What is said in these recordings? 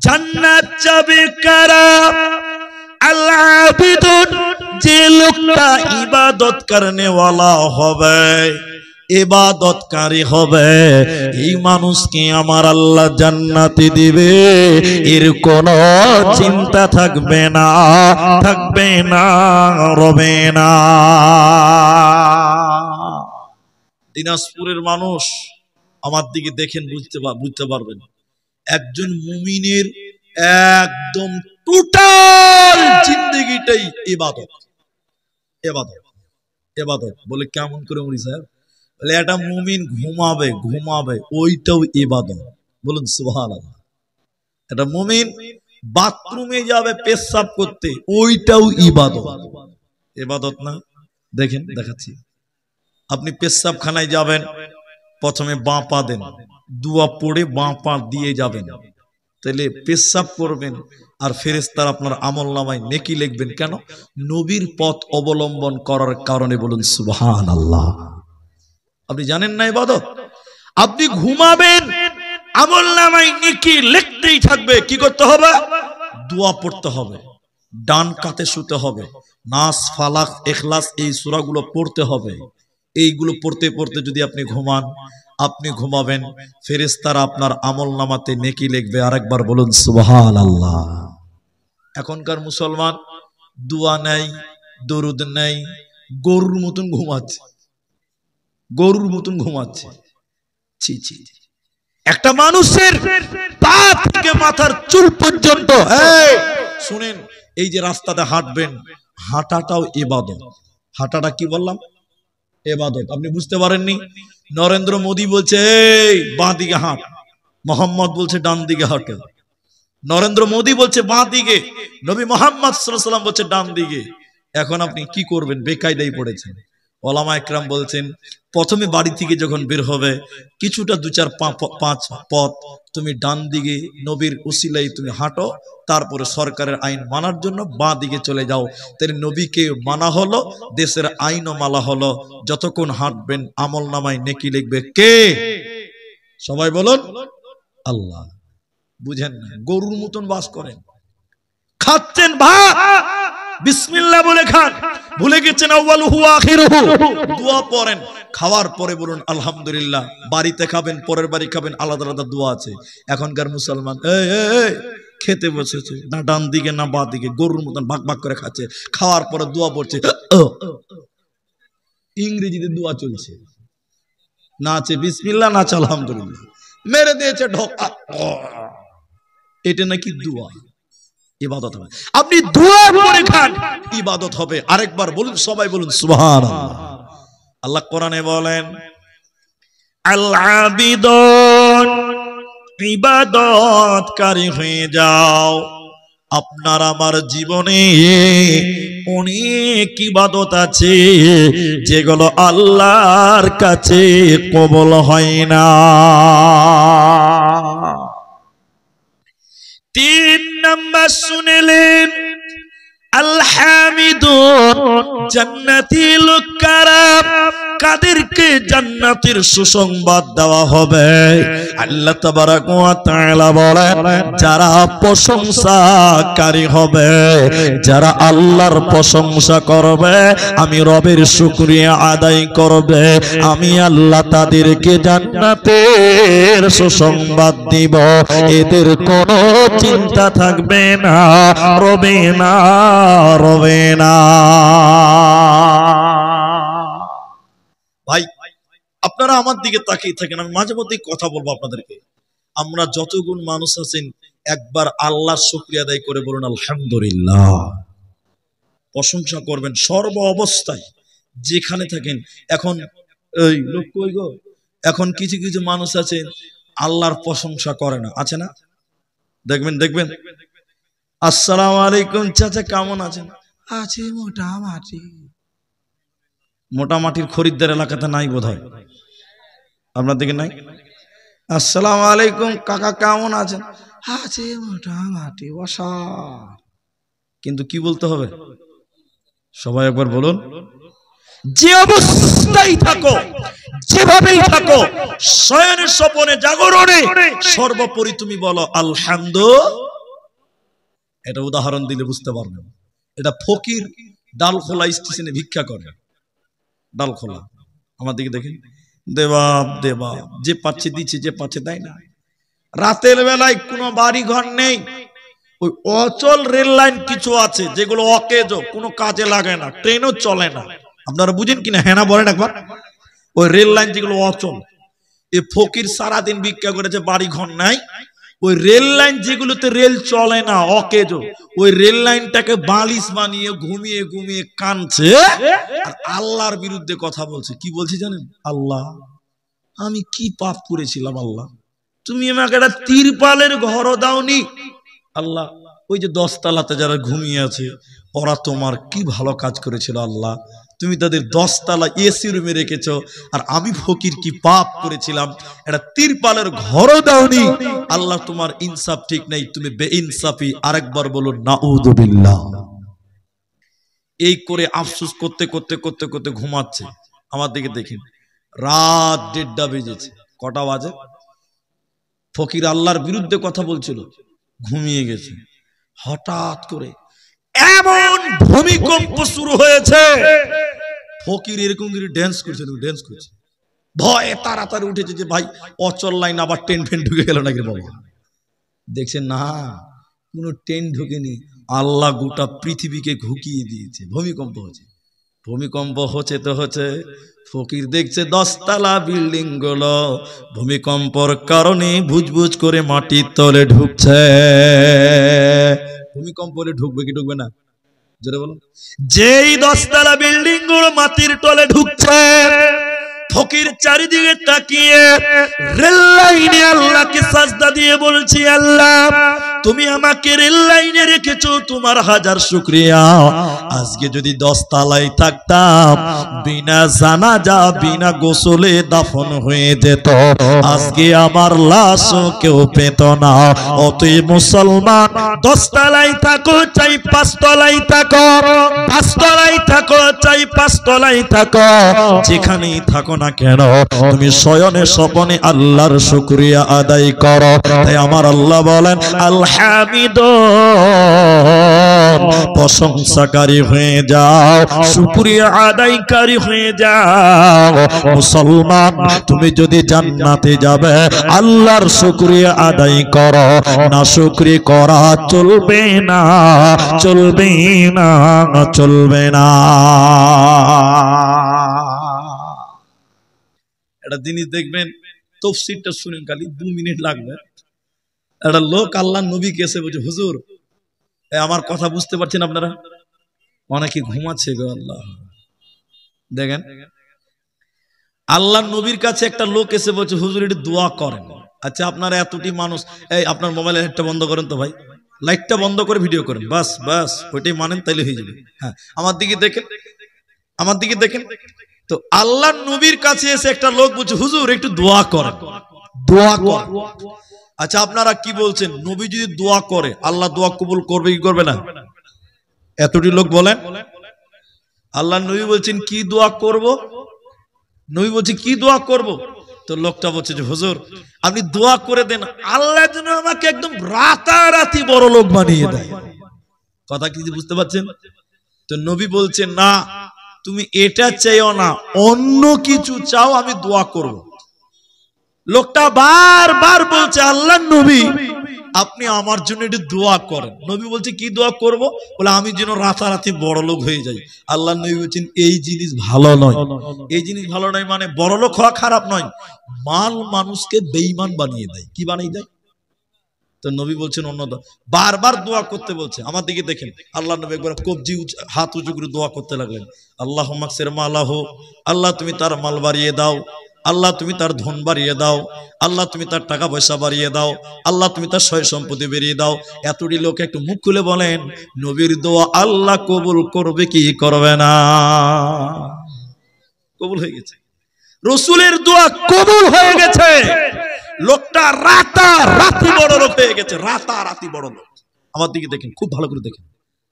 জান্নাত যাবে কারা? আল আবিদুন, যে লোকটা ইবাদত করনেওয়ালা হবে, ইবাদতকারী হবে, এই মানুষকে আমার আল্লাহ জান্নাতে দিবে, এর কোনো চিন্তা থাকবে না, থাকবে না, রবে না। দিনাজপুরের মানুষ আমার দিকে দেখেন, বুঝতে পারবেন একজন মুমিনের একদম টোটাল জিন্দেগিটাই ইবাদত। ইবাদত ইবাদত বলে কেমন করে মুড়ি সাহেব? বলে একটা মুমিন ঘুমাবে ঘুমাবে ওইটাও ইবাদত। বলুন সুবহানাল্লাহ। একটা মুমিন বাথরুমে যাবে পেশাব করতে, ওইটাও ইবাদত। ইবাদত না? দেখেন, দেখাচ্ছি। আপনি পেশাবখানায় যাবেন, প্রথমে বাঁ পা দেন, দুয়া পড়ে বাঁ পা দিয়ে যাবেন, তাহলে পেশাব করবেন আর ফেরেশতারা আপনার আমলনামায় নেকি লিখবেন। কেন? নবীর পথ অবলম্বন করার কারণে। বলুন সুবহানাল্লাহ। আপনি জানেন না ইবাদত? আপনি ঘুমাবেন, আমলনামায় নেকি লিখতেই থাকবে। কি করতে হবে? দোয়া পড়তে হবে, ডান কাতে শুতে হবে, নাস, ফালাক, ইখলাস এই সূরাগুলো পড়তে হবে। এইগুলো পড়তে পড়তে যদি আপনি ঘুমান, আপনি ঘুমাবেন, ফেরেশতারা আপনার আমলনামাতে নেকি লিখবে। আরেকবার বলুন সুবহানাল্লাহ। এখনকার মুসলমান দোয়া নাই, দরুদ নাই, গরুর মতন ঘুমাচ্ছে, গরুর মতন ঘুমাচ্ছে। ছি ছি। একটা মানুষের পা থেকে মাথার চুল পর্যন্ত, শুনেন, এই যে রাস্তাতে হাঁটবেন, হাঁটাটাও ইবাদত। হাঁটাটা কি বললাম? ইবাদত। আপনি বুঝতে পারেননি? নরেন্দ্র মোদী বলছে এই বাঁ দিকে হাঁট, মোহাম্মদ বলছে ডান দিকে হাঁটো। নরেন্দ্র মোদী বলছে বাঁ দিকে, নবী মুহাম্মদ সাল্লাল্লাহু আলাইহি ওয়াসাল্লাম বলছে ডান দিকে। এখন আপনি কি করবেন? বেকায়দায় পড়েছেন। ওলামা একরাম বলছেন, প্রথমে বাড়ি থেকে যখন বের হবে, কিছুটা 2-4-5 পথ তুমি ডান দিকে নবীর উসিলায় তুমি হাঁটো, তারপরে সরকারের আইন মানার জন্য বাঁ দিকে চলে যাও। তাহলে নবীকে মানা হলো, দেশের আইনও মানা হলো। যতক্ষণ হাঁটবেন আমলনামায় নেকি লিখবে কে? সবাই বলুন আল্লাহ। বুঝেন না? গরুর মতন বাস করেন, খাচ্ছেন ভাত বিসমিল্লাহ বলে খান, ভুলে গেছেন আউয়ালুহু আখিরুহু। দোয়া পড়েন, খাওয়ার পরে বলুন আলহামদুলিল্লাহ। বাড়িতে খাবেন, পরের বাড়ি খাবেন, আলাদা আলাদা দোয়া আছে। এখনকার মুসলমান খেতে বসেছে, না ডান দিকে না বাঁ দিকে, গরুর মতন ভাগ ভাগ করে খাচ্ছে, খাওয়ার পরে দোয়া পড়ছে। ইংরেজিতে দোয়া চলছে, না আছে বিসমিল্লাহ, না আছে আলহামদুলিল্লাহ, মেরে দিয়েছে ঢোক। এটা নাকি দোয়া? ইবাদত হবে। আপনি দোয়া করে খান, ইবাদত হবে। আরেকবার বলুন, সবাই বলুন সুবহানাল্লাহ। আল্লাহ কোরআনে বলেন, আল আবিদুন, ইবাদতকারী হয়ে যাও। আপনার আমার জীবনে অনেক ইবাদত আছে যেগুলো আল্লাহর কাছে কবুল হয় না। 3 নাম্বার শুনলেন, আল হামিদুন, জান্নাতি লোকেরা, কাদেরকে জান্নাতের সুসংবাদ দেওয়া হবে। আল্লাহ তাবারাক ওয়া তাআলা বলেন, যারা প্রশংসাকারী হবে, যারা আল্লাহর প্রশংসা করবে, আমি রবের শুকরিয়া আদায় করবে, আমি আল্লাহ তাদেরকে জান্নাতের সুসংবাদ দিব। এদের কোনো চিন্তা থাকবে না, রবে না, রবে না। ভাই, আপনারা আমার দিকে তাকিয়ে থাকেন, আমি মাঝে মধ্যে কথা বলবো আপনাদেরকে। আমরা যতগুণ মানুষ আছেন, একবার আল্লাহর শুকরিয়া আদায় করে বলুন আলহামদুলিল্লাহ। প্রশংসা করবেন সর্ব অবস্থায়, যেখানে থাকেন। এখন এই লোক কই গো? এখন কিছু কিছু মানুষ আছে আল্লাহর প্রশংসা করে না, আছে না? দেখবেন দেখবেন, আসসালামু আলাইকুম চাচা, কেমন আছেন? আছে মোটামুটি। মোটামাটির খরিদ্দার এলাকাতে নাই বোধহয়, আপনার দিকে নাই? আসসালামু আলাইকুম কাকা, কেমন আছেন? আছে মোটামুটি, বসা। কিন্তু কি বলতে হবে? সবাই একবার বলুন, যে অবস্থায় থাকো, যেভাবেই থাকো, শয়নে স্বপনে জাগরণে, সর্বোপরি তুমি বলো আলহামদুলিল্লাহ। এটা উদাহরণ দিলে বুঝতে পারবেন। এটা ফকির ডালখোলা স্টেশনে ভিক্ষা করে, ডালখোলা। আমার দিকে দেখেন, দেবাব দেবাব, যে পাচ্ছে দিচ্ছে, যে পাচ্ছে দেয় না। রাতের বেলায় কোনো বাড়ি ঘর নেই, ওই অচল রেল লাইন কিছু আছে যেগুলো অকেজ, কোনো কাজে লাগে না, ট্রেনও চলে না। আপনারা বুঝেন কিনা? হ্যাঁ না বলেন একবার। ওই রেল লাইন যেগুলো অচল, এই ফকির সারাদিন ভিক্ষা করেছে, বাড়ি ঘর নাই। ওই রেল লাইন যেগুলোতে রেল চলে না, অকেজ, ওই রেল লাইনটাকে বালিশ বানিয়ে ঘুমিয়ে ঘুমিয়ে কাঁদছে আর আল্লাহর বিরুদ্ধে কথা বলছে। কি বলছে জানেন? আল্লাহ, আমি কি পাপ করেছিলাম আল্লাহ, তুমি আমাকে একটা তিরপালের ঘরও দাওনি। আল্লাহ, ওই যে 10 তলাতে যারা ঘুমিয়ে আছে ওরা তোমার কি ভালো কাজ করেছিল আল্লাহ, তুমি তাদের 10 তলা এসি রুমে রেখেছো, আর আমি ফকির কি পাপ করেছিলাম, একটা তিরপালের ঘরও দাওনি। আল্লাহ, তোমার ইনসাফ ঠিক নেই, তুমি বেইনসাফি। আরেকবার বলো নাউযুবিল্লাহ। এই করে আফসোস করতে করতে করতে করতে ঘুমাচ্ছে। আমার দিকে দেখেন, রাত 1:30 বেজেছে। কটা বাজে? ফকির আল্লাহর বিরুদ্ধে কথা বলছিল, ঘুমিয়ে গেছে। হঠাৎ করে এমন ভূমিকম্প শুরু হয়েছে, ফকির এরকম করে ড্যান্স করছে, ড্যান্স করছে, ভয়ে তাড়াতাড়ি উঠেছে যে ভাই অচল লাইন আবার ট্রেন ফেন ঢুকে গেল নাকি বাবা। দেখছে না, কোনো ট্রেন ঢুকেনি, আল্লাহ গোটা পৃথিবীকে ঘুকিয়ে দিয়েছে, ভূমিকম্প হচ্ছে। ভূমিকম্প হচ্ছে তো হচ্ছে, ফকির দেখছে 10 তলা বিল্ডিং গুলো ভূমিকম্পর কারণে ভুজভুজ করে মাটির তলে ঢুকছে। ভূমিকম্প হলে ঢুকবে কি ঢুকবে না? জোরে বলো। যেই 10 তলা বিল্ডিং গুলো মাটির তলে ঢুকছে, ফকির চারিদিকে তাকিয়ে রেল লাইনে আল্লাহকে সাজদা দিয়ে বলছি, আল্লাহ তুমি আমাকে রেল লাইনে রেখেছো, তোমার হাজার শুকরিয়া। আজকে যদি 10 তলায় থাকতাম, বিনা জানাজা বিনা গোসলে দাফন হয়ে যেত, আজকে আমার লাশও কেউ পেত না। অতএব মুসলমান, 10 তলায় থাকো চাই 5 তলায় থাকো, 5 তলায় থাকো চাই 5 তলায় থাকো, যেখানেই থাকো না কেন তুমি শয়নে স্বপনে আল্লাহর শুকরিয়া আদায় করো। তাই আমার আল্লাহ বলেন, আলহামিদুন, প্রশংসাকারী হয়ে যাও, শুকরিয়া আদায়কারী হয়ে যাও। মুসলমান, তুমি যদি জান্নাতে যাবে আল্লাহর শুকরিয়া আদায় করো, না শুকরি করা চলবে না, চলবে না, চলবে না। একটা জিনিস দেখবেন, তাফসীরটা শুনেন, খালি 2 মিনিট লাগবে। একটা লোক আল্লাহ নবীকে এসে বলছে, হুজুর আমার কথা বুঝতে পারছেন আপনারা? অনেকে ঘুমাচ্ছে গো আল্লাহ। দেখেন, আল্লাহ নবীর কাছে একটা লোক এসে বলছে, হুজুর একটু দোয়া করেন। আচ্ছা, আপনারা এতটি মানুষ, এই আপনার মোবাইলের লাইটটা বন্ধ করেন তো ভাই, লাইটটা বন্ধ করে ভিডিও করেন, বাস বাস, ওইটাই মানেন, তাইলে হয়ে যাবে। হ্যাঁ, আমার দিকে দেখেন, আমার দিকে দেখেন। তো আল্লাহ নবীর কাছে এসে একটা লোক বলছে, হুজুর একটু দোয়া করেন, দোয়া করেন। আচ্ছা, আপনারা কি বলছেন, নবী যদি দোয়া করে আল্লাহ দোয়া কবুল করবে কি করবে না? এতটি লোক বলেন। আল্লাহ নবী বলছেন কি দোয়া করব? নবী বলছে কি দোয়া করব? তো লোকটা বলছে যে হুজুর আপনি দোয়া করে দেন, আল্লাহ যেন আমাকে একদম রাতারাতি বড় লোক বানিয়ে দেয়। কথা কি বুঝতে পারছেন? তো নবী বলছেন, না, তুমি এটা চাইও না, অন্য কিছু চাও, আমি দোয়া করব। লোকটা বারবার বলছে, আল্লাহ নবী আপনি আমার জন্য একটু দোয়া করেন। নবী বলছে কি দোয়া করব? বলে আমি যেন রাতারাতি বড় লোক হয়ে যাই। আল্লাহ নবী বলছেন এই জিনিস ভালো নয়। এই জিনিস ভালো নয় মানে বড় লোক হওয়া খারাপ নয়, মাল মানুষকে বেঈমান বানিয়ে দেয়। কি বানিয়ে দেয়? তো নবী বলছেন অন্য দোয়া। বারবার দোয়া করতে বলছে। আমার দিকে দেখেন, আল্লাহ নবী একবার কবজি হাত উঁচু করে দোয়া করতে লাগলেন, আল্লাহুম্মা আকসির মালাহু, আল্লাহ তুমি তার মাল বাড়িয়ে দাও, আল্লাহ তুমি তার ধন বাড়িয়ে দাও, আল্লাহ তুমি তার টাকা পয়সা বাড়িয়ে দাও, আল্লাহ তুমি তার সয় সম্পত্তি বেরিয়ে দাও। এতটি লোক একটু মুখ খুলে বলেন, নবীর দোয়া আল্লাহ কবুল করবে কি করবে না? কবুল হয়ে গেছে। রাসূলের দোয়া কবুল হয়ে গেছে। লোকটা রাতারাতি বড় লোক হয়ে গেছে, রাতারাতি বড় লোক। আমার দিকে দেখেন, খুব ভালো করে দেখেন।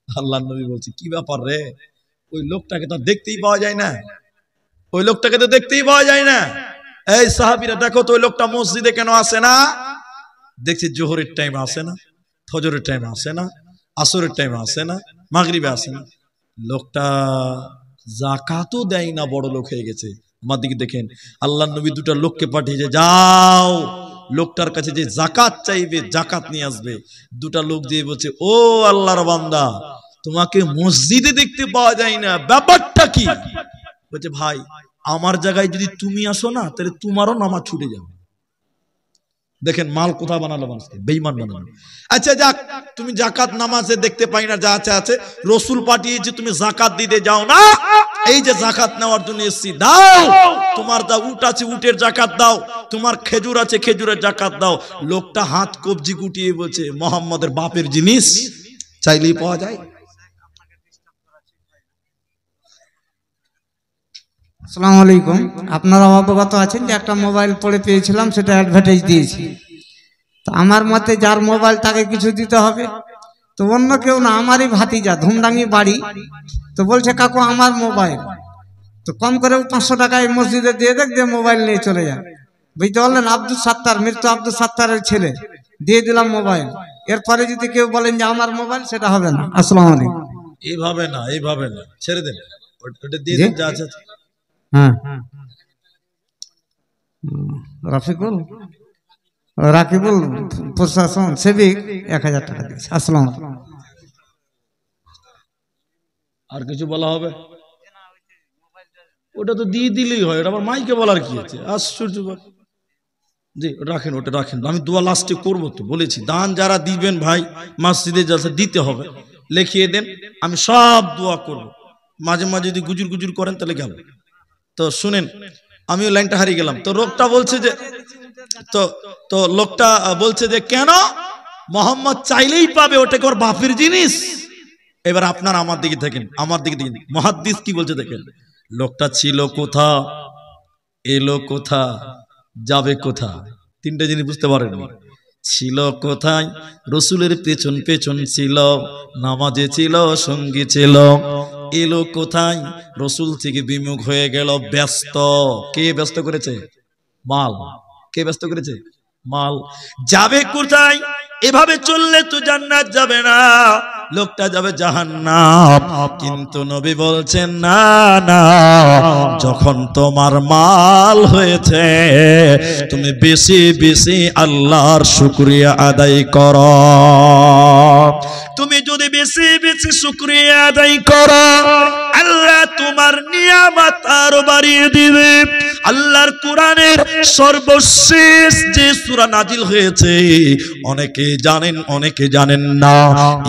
আল্লাহ নবী বলছে কি ব্যাপার রে, ওই লোকটাকে তো দেখতেই পাওয়া যায় না, ওই লোকটাকে তো দেখতেই পাওয়া যায় না। এই সাহাবীরা দেখো তো ওই লোকটা মসজিদে কেন আসে না? দেখছি জোহরের টাইম আসে না, ফজরের টাইম আসে না, আসরের টাইমে আসে না, মাগরিবে আসে না। লোকটা জাকাতও দেয় না, বড় লোক হয়ে গেছে। আমার দিকে দেখেন, আল্লাহ নবী দুটা লোককে পাঠিয়েছে, যাও লোকটার কাছে যে জাকাত চাইবে জাকাত নিয়ে আসবে। দুটা লোক দিয়ে বলছে, ও আল্লাহর বান্দা, তোমাকে মসজিদে দেখতে পাওয়া যায় না, ব্যাপারটা কি? বলছে, ভাই আমার জায়গায় যদি তুমি আসো না, তাহলে তোমারও নামাজ ছুটে যাবে। দেখেন মাল কোথা বানালো মানুষকে, বেঈমান বানালো। আচ্ছা যাক, তুমি জাকাত নামাজে দেখতে পাই না, যা আছে আছে, রসুল পাঠিয়েছে তুমি জাকাত দিতে যাও না, এই যে জাকাত নেওয়ার জন্য এসেছি, দাও। তোমার দা উট আছে, উটের জাকাত দাও। তোমার খেজুর আছে, খেজুরের জাকাত দাও। লোকটা হাত কবজি গুটিয়ে বলছে, মোহাম্মদের বাপের জিনিস চাইলেই পাওয়া যায়। আসসালামু আলাইকুম। আপনারা অবগত আছেন যে একটা মোবাইল পড়ে পেয়েছিলাম, সেটা অ্যাডভার্টাইজ দিয়েছি। তো আমার মতে যার মোবাইল তাকে কিছু দিতে হবে। তো অন্য কেউ না, আমারই ভাতিজা, ধুমডাঙ্গি বাড়ি। তো বলছে, কাকু আমার মোবাইল, তো কম করে 500 টাকায় মসজিদে দিয়ে দেখ, দিয়ে মোবাইল নিয়ে চলে যায়। বুঝতে পারলেন? আব্দুল সাত্তার, মৃত্যু আব্দুল সাত্তারের ছেলে, দিয়ে দিলাম মোবাইল। এরপরে যদি কেউ বলেন যে আমার মোবাইল, সেটা হবে না। আসসালামু আলাইকুম। এইভাবে না, এইভাবে না, ছেড়ে দেন, ওটা দিয়ে দেন, যা আছে। হ্যাঁ, রাকিবুল প্রশাসন সেবিক 1000 টাকা দিয়েছে। আসসালামু আলাইকুম। আর কিছু বলা হবে? ওটা তো দিয়ে দিলেই হয়, ওটা আমার মাইকে বলার কি আছে? আশ্চর্য। জি রাখেন, ওটা রাখেন, আমি দোয়া লাস্টে করবো তো বলেছি। দান যারা দিবেন ভাই, মসজিদে যাতে দিতে হবে, লিখিয়ে দেন, আমি সব দোয়া করব। মাঝে মাঝে যদি গুজুর গুজুর করেন তাহলে গেল। তো শুনেন, আমিও লাইনটা হারিয়ে গেলাম। তো লোকটা বলছে যে, তো লোকটা বলছে যে, কেন মোহাম্মদ চাইলেই পাবে, ওটা কি ওর বাপের জিনিস? এবার আপনার আমার দিকে দেখেন, আমার দিকে দেখেন মুহাদ্দিস কি বলছে দেখেন। লোকটা ছিল কোথা, এলো কোথা, যাবে কোথা, তিনটা জিনিস বুঝতে পারেননি। ছিল কোথায়, রসুলের পেছন পেছন ছিল, নামাজে ছিল, সঙ্গী ছিল। এলো কোথায়, রসুল থেকে বিমুখ হয়ে গেল, ব্যস্ত। কে ব্যস্ত করেছে? মাল। কে ব্যস্ত করেছে? মাল। যাবে কোথায়? এভাবে চললে তো জান্নাত যাবে না, লোকটা যাবে জাহান্নাম। কিন্তু নবী বলছেন, না না, যখন তোমার মাল হয়েছে, তুমি বেশি বেশি আল্লাহর শুকরিয়া আদায় করো। তুমি যদি বেশি বেশি শুকরিয়া আদায় করো, আল্লাহ তোমার নিয়ামত আরো বাড়িয়ে দিবে। আল্লাহর কোরআনের সর্বশেষ যে সূরা নাজিল হয়েছে, অনেকে জানেন অনেকে জানেন না।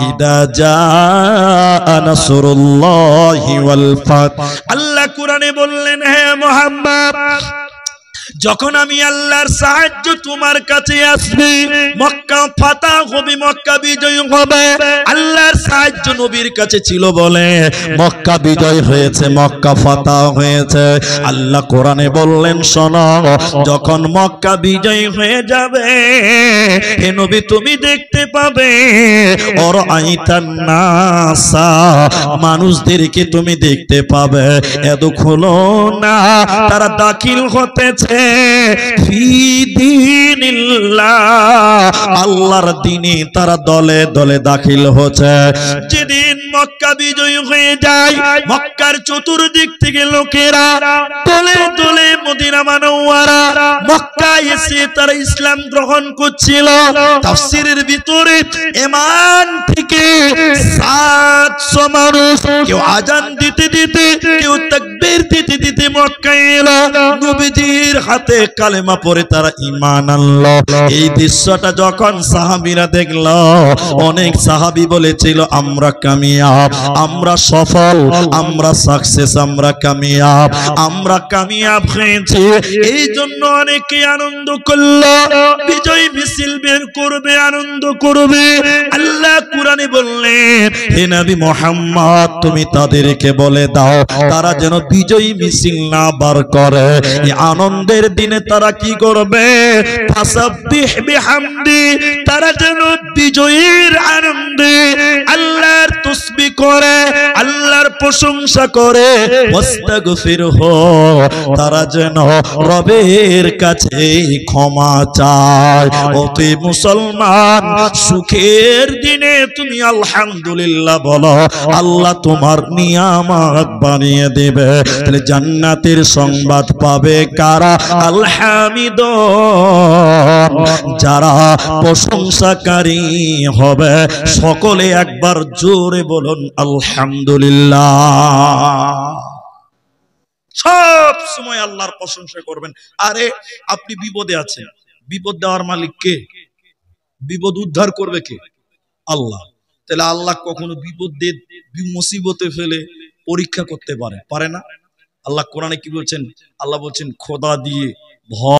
ইদা জাআ নাসরুল্লাহি ওয়াল ফাত। আল্লাহ কোরআনে বললেন, হে মুহাম্মদ, যখন আমি আল্লাহর সাহায্য তোমার কাছে আসবে, মক্কা ফাতাহ হবে, মক্কা বিজয় হবে। আল্লাহর সাহায্য নবীর কাছে ছিল বলে মক্কা বিজয় হয়েছে, মক্কা ফাতাহ হয়েছে। আল্লাহ কোরআনে বললেন, শোনো, যখন মক্কা বিজয় হয়ে যাবে, হে নবী তুমি দেখতে পাবে, ওর আইতান নাসা, মানুষদেরকে তুমি দেখতে পাবে, এদখুলো না, তারা দাখিল হতেছে আল্লাহর দিনে, তারা দলে দলে দাখিল হচ্ছে। যেদিন মক্কা বিজয় হয়ে যায়, মক্কার চতুর্দিক থেকে লোকেরা দলে দলে মদিনা মুনাওয়ারা মক্কায় এসে তারা ইসলাম গ্রহণ করছিল। তাফসীরের ভিতরে ইমান থেকে 700 মানুষ, কেউ আজান দিতে দিতে, কেউ তাকবীর দিতে দিতে মক্কায় এলো। নবীজির হাতে কালেমা পড়ে তারা ঈমান আনলো। এই দৃশ্যটা যখন সাহাবীরা দেখলো, অনেক সাহাবী বলেছিল, আমরা কামিয়াব, আমরা সফল, আমরা সাকসেস, আমরা কামিয়াব, আমরা কামিয়াব হয়েছি। এই জন্য অনেকে আনন্দ করলো, বিজয় মিছিল বের করবে, আনন্দ করবে। আল্লাহ কোরআনে বললেন, হে নবী মুহাম্মদ, তুমি তাদেরকে বলে দাও, তারা যেন বিজয় মিছিল না বার করে। এই আনন্দের দিনে তারা কি করবে? ফাসাব্বিহ বিহামদি, তারা যেন বিজয়ের আনন্দে আল্লাহর তাসবিহ করে, আল্লাহর প্রশংসা করে ওয়াস্তাগফিরহু, তারা যেন রবের কাছে ক্ষমা চায়। ওতে মুসলমান, সুখের দিনে তুমি আলহামদুলিল্লাহ বলো, আল্লাহ তোমার নিয়ামত বানিয়ে দেবে। তাহলে জান্নাতের সংবাদ পাবে কারা? আল হামিদুন, যারা প্রশংসাকারী হবে। সকলে একবার জোরে বলুন আলহামদুলিল্লাহ। সব সময় আল্লাহর প্রশংসা করবেন। আরে আপনি বিপদে আছেন, বিপদ দেওয়ার মালিক কে? বিপদ উদ্ধার করবে কে? আল্লাহ। তাহলে আল্লাহ কখনো বিপদ দিয়ে মুসিবতে ফেলে পরীক্ষা করতে পারে না? আল্লাহ কোরআনে কি বলছেন? আল্লাহ বলছেন খোদা দিয়ে ভয়